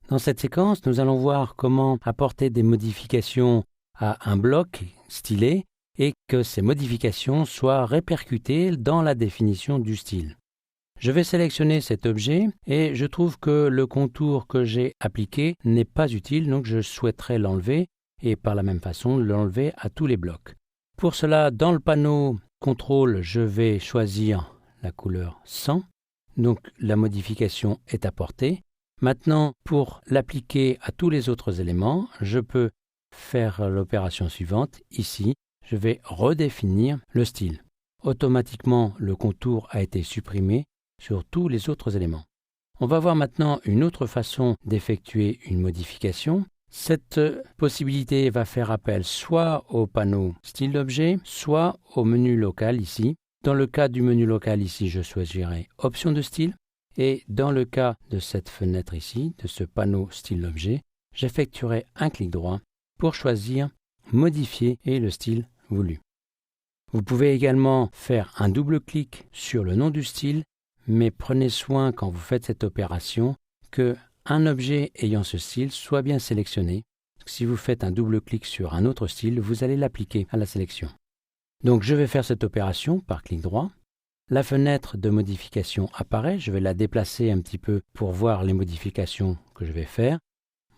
Dans cette séquence, nous allons voir comment apporter des modifications à un bloc stylé et que ces modifications soient répercutées dans la définition du style. Je vais sélectionner cet objet et je trouve que le contour que j'ai appliqué n'est pas utile, donc je souhaiterais l'enlever et par la même façon l'enlever à tous les blocs. Pour cela, dans le panneau Contrôle, je vais choisir la couleur 100, donc la modification est apportée. Maintenant, pour l'appliquer à tous les autres éléments, je peux faire l'opération suivante. Ici, je vais redéfinir le style. Automatiquement, le contour a été supprimé sur tous les autres éléments. On va voir maintenant une autre façon d'effectuer une modification. Cette possibilité va faire appel soit au panneau style d'objet, soit au menu local ici. Dans le cas du menu local ici, je choisirai option de style. Et dans le cas de cette fenêtre ici, de ce panneau style d'objet, j'effectuerai un clic droit pour choisir modifier et le style voulu. Vous pouvez également faire un double clic sur le nom du style, mais prenez soin quand vous faites cette opération que un objet ayant ce style soit bien sélectionné. Si vous faites un double clic sur un autre style, vous allez l'appliquer à la sélection. Donc je vais faire cette opération par clic droit. La fenêtre de modification apparaît, je vais la déplacer un petit peu pour voir les modifications que je vais faire.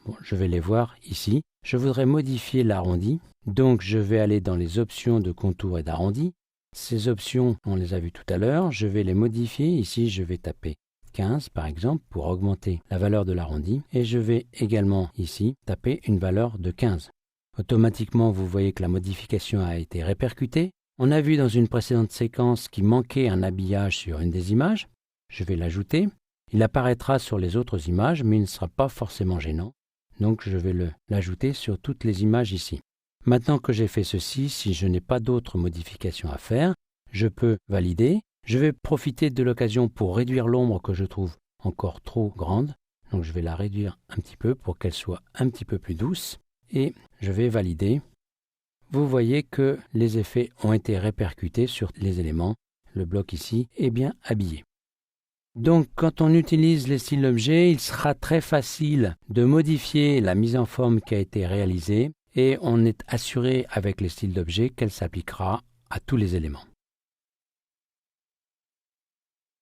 Bon, je vais les voir ici. Je voudrais modifier l'arrondi, donc je vais aller dans les options de contour et d'arrondi. Ces options, on les a vues tout à l'heure, je vais les modifier. Ici, je vais taper 15 par exemple pour augmenter la valeur de l'arrondi et je vais également ici taper une valeur de 15. Automatiquement, vous voyez que la modification a été répercutée. On a vu dans une précédente séquence qu'il manquait un habillage sur une des images. Je vais l'ajouter. Il apparaîtra sur les autres images, mais il ne sera pas forcément gênant. Donc je vais l'ajouter sur toutes les images ici. Maintenant que j'ai fait ceci, si je n'ai pas d'autres modifications à faire, je peux valider. Je vais profiter de l'occasion pour réduire l'ombre que je trouve encore trop grande. Donc je vais la réduire un petit peu pour qu'elle soit un petit peu plus douce. Et je vais valider. Vous voyez que les effets ont été répercutés sur les éléments. Le bloc ici est bien habillé. Donc, quand on utilise les styles d'objets, il sera très facile de modifier la mise en forme qui a été réalisée et on est assuré avec les styles d'objets qu'elle s'appliquera à tous les éléments.